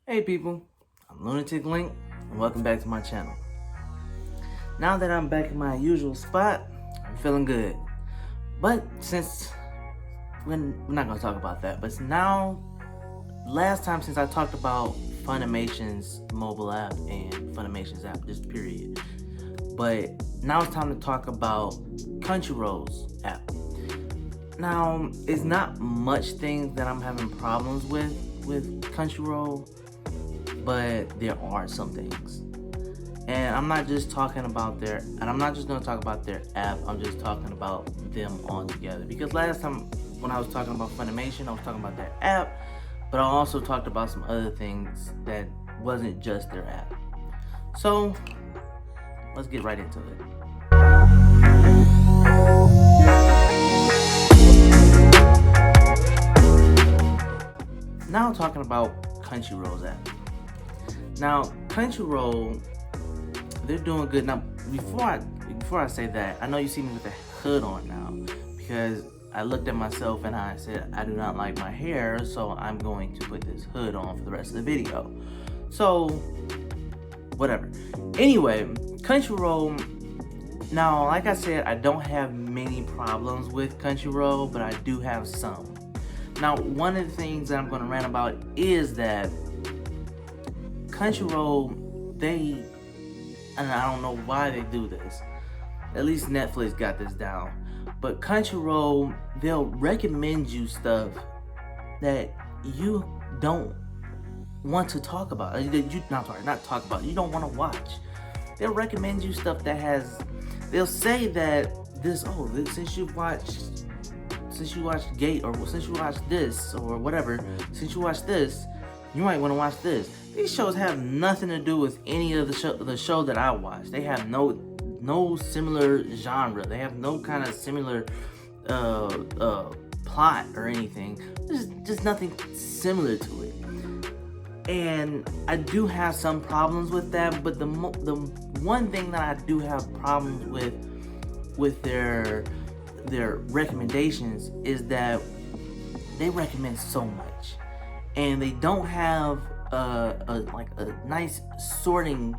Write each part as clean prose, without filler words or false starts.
Hey people, I'm Lunatic Link, and welcome back to my channel. Now that I'm back in my usual spot, I'm feeling good. But since we're not gonna talk about that, but now, last time since I talked about Funimation's mobile app and Funimation's app, just period. But now it's time to talk about Crunchyroll's app. Now, it's not much things that I'm having problems with Crunchyroll, but there are some things. And I'm not just talking about I'm not just gonna talk about their app, I'm just talking about them all together. Because last time when I was talking about Funimation, I was talking about their app, but I also talked about some other things that wasn't just their app. So let's get right into it. Now talking about Crunchyroll's app. Now Crunchyroll, they're doing good. Now before I say that, I know you see me with a hood on now because I looked at myself and I said I do not like my hair, so I'm going to put this hood on for the rest of the video. So whatever. Anyway, Crunchyroll. Now, like I said, I don't have many problems with Crunchyroll, but I do have some. Now, one of the things that I'm going to rant about is that Crunchyroll, and I don't know why they do this. At least Netflix got this down. But Crunchyroll, they'll recommend you stuff that you don't want to talk about. You don't want to watch. They'll recommend you stuff that they'll say that since you watched Gate, or since you watched this, or whatever, since you watched this, you might want to watch this. These shows have nothing to do with any of the show that I watch. They have no similar genre. They have no kind of similar plot or anything. There's just nothing similar to it. And I do have some problems with that. But the one thing that I do have problems with their recommendations is that they recommend so much, and they don't have a nice sorting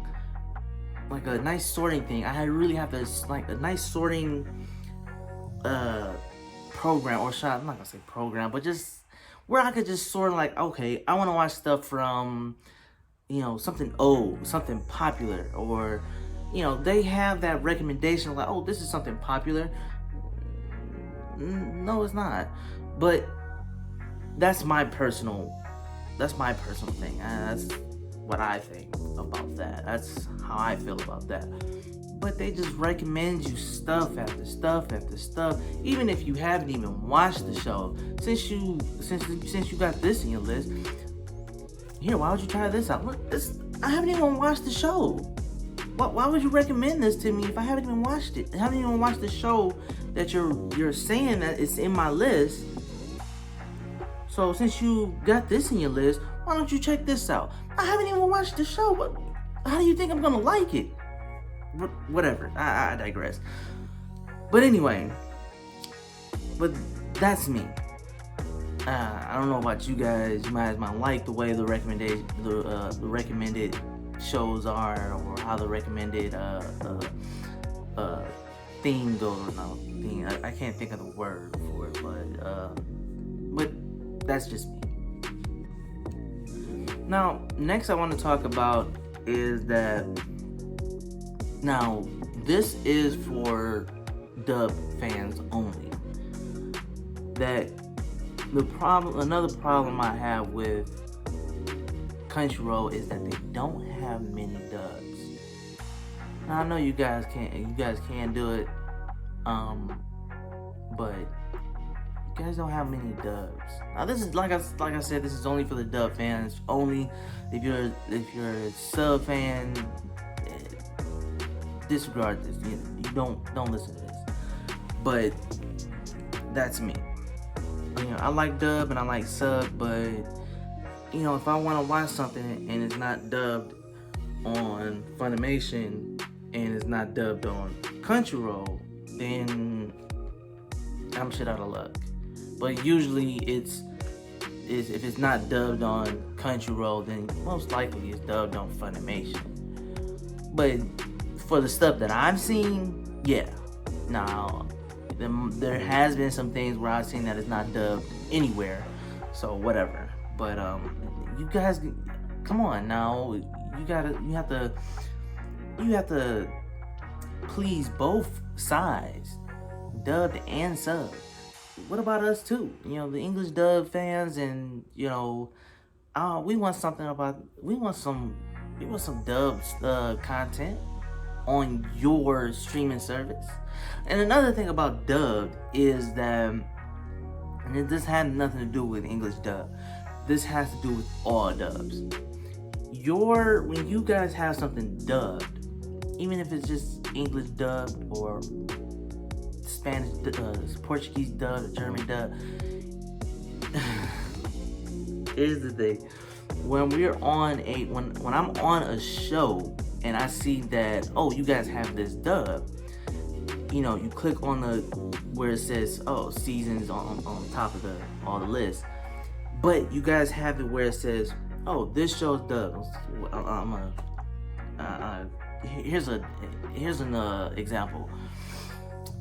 thing. I really have to a nice sorting program, or I'm not gonna say program, but just where I could just sort of okay, I want to watch stuff from something old, something popular, or they have that recommendation this is something popular. No, it's not. But that's my personal thing. That's what I think about that. That's how I feel about that. But they just recommend you stuff after stuff after stuff, even if you haven't even watched the show. Since you got this in your list, here, why would you try this out? Look, I haven't even watched the show. Why would you recommend this to me if I haven't even watched it? I haven't even watched the show that you're saying that it's in my list. So since you got this in your list, why don't you check this out? I haven't even watched the show. How do you think I'm gonna like it? Whatever. I digress. But anyway, that's me. I don't know about you guys. You might like the way the recommended shows are, or how the recommended theme goes. No, theme. I can't think of the word for it, but that's just me. Now, next I want to talk about is that now this is for dub fans only. That another problem I have with Crunchyroll is that they don't have many dubs. Now I know you guys can do it, but you guys don't have many dubs. Now this is like I said, this is only for the dub fans. Only if you're a sub fan, disregard this. You don't listen to this. But that's me. I like dub and I like sub, but if I want to watch something and it's not dubbed on Funimation and it's not dubbed on Crunchyroll, then I'm shit out of luck. But usually it's is if it's not dubbed on Crunchyroll, then most likely it's dubbed on Funimation. But for the stuff that I've seen, yeah. Now, there has been some things where I've seen that it's not dubbed anywhere, so whatever. But you guys, come on now. You have to please both sides, dubbed and sub. What about us too? You know, the English dub fans, and you know, we want some dubbed content on your streaming service. And another thing about dubbed is that, and this had nothing to do with English dub. This has to do with all dubs. When you guys have something dubbed, even if it's just English dubbed or Spanish, Portuguese dub, German dub. Here's the thing: when I'm on a show and I see that, oh, you guys have this dub, you know, you click on where it says, oh, seasons on top of all the list, but you guys have it where it says, oh, this show's dubbed. Here's an example.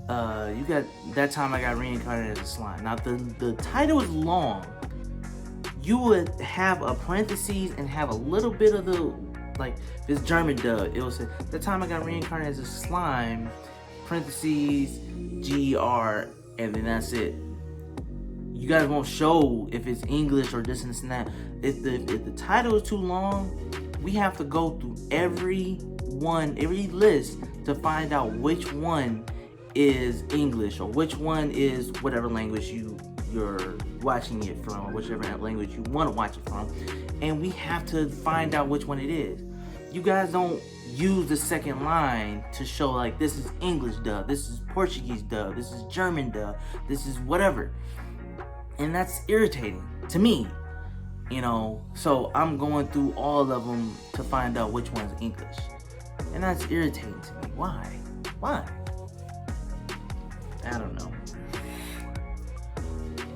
You got That Time I Got Reincarnated as a Slime. Now the title is long. You would have a parentheses and have a little bit of the, like, this German dub. It will say, That Time I Got Reincarnated as a Slime, parentheses, GR, and then that's it. You guys won't show if it's English or this and this and that. If the title is too long, we have to go through every list to find out which one is English or which one is whatever language you're watching it from, or whichever language you want to watch it from, and we have to find out which one it is. You guys don't use the second line to show, like, this is English dub, this is Portuguese dub, this is German dub, this is whatever. And that's irritating to me, you know. So I'm going through all of them to find out which one's English, and that's irritating to me. Why? I don't know.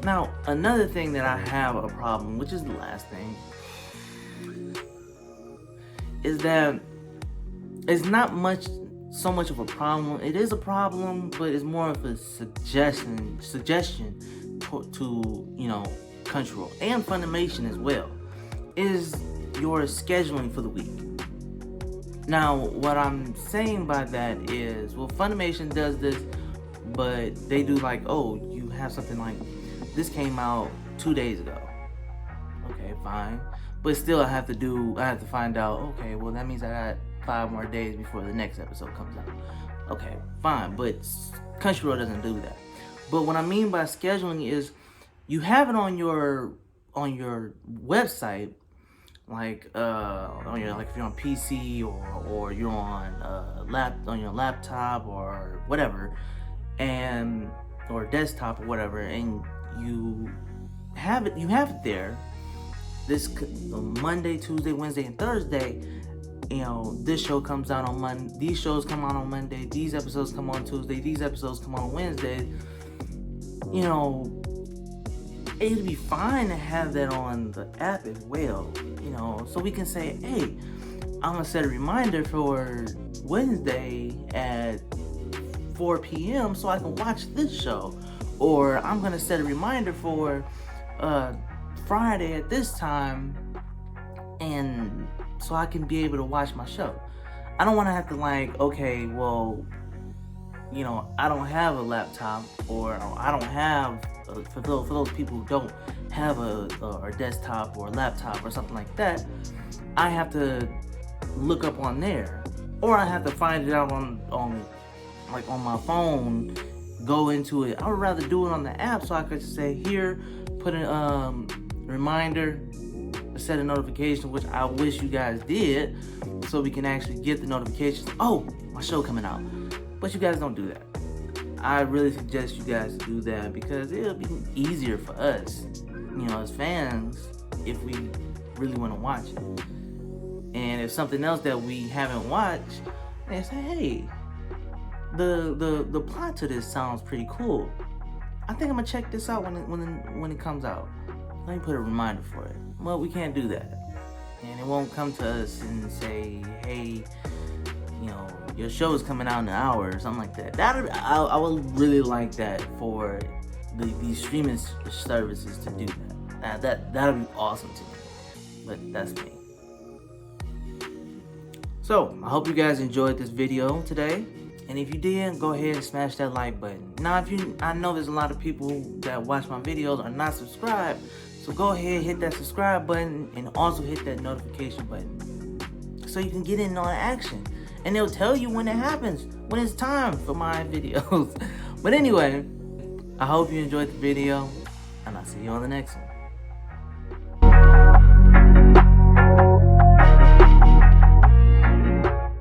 Now, another thing that I have a problem, which is the last thing, is that it's not so much of a problem. It is a problem, but it's more of a suggestion to you know, Crunchyroll and Funimation as well, is your scheduling for the week. Now, what I'm saying by that is, well, Funimation does this, but they do, like, oh, you have something like this came out 2 days ago. Okay, fine. But still I have to find out, okay, well, that means I got 5 more days before the next episode comes out. Okay, fine, but Crunchyroll doesn't do that. But what I mean by scheduling is you have it on your website, like if you're on PC or you're on your laptop or whatever, or desktop or whatever, and you have it there. This Monday, Tuesday, Wednesday, and Thursday. You know, this show comes out on Monday. These shows come out on Monday. These episodes come on Tuesday. These episodes come on Wednesday. You know, it'd be fine to have that on the app as well. You know, so we can say, hey, I'm gonna set a reminder for Wednesday at 4 p.m. so I can watch this show, or I'm gonna set a reminder for Friday at this time, and so I can be able to watch my show. I don't want to have to, like, okay, well, you know, I don't have a laptop, or I don't have for those people who don't have a desktop or a laptop or something like that, I have to look up on there, or I have to find it out on my phone, go into it. I would rather do it on the app, so I could say, here, put a reminder, set a notification, which I wish you guys did, so we can actually get the notifications. Oh, my show coming out. But you guys don't do that. I really suggest you guys do that, because it'll be easier for us, you know, as fans, if we really want to watch it. And if something else that we haven't watched, they say, hey, the plot to this sounds pretty cool. I think I'm gonna check this out when it comes out. let me put a reminder for it. Well, we can't do that. And it won't come to us and say, hey, you know, your show is coming out in an hour or something like that. I would really like that for these streaming services to do that. That'll be awesome to me. But that's me. So, I hope you guys enjoyed this video today. And if you did, go ahead and smash that like button. Now, I know there's a lot of people that watch my videos are not subscribed. So go ahead, hit that subscribe button and also hit that notification button so you can get in on action. And they'll tell you when it happens, when it's time for my videos. But anyway, I hope you enjoyed the video and I'll see you on the next one.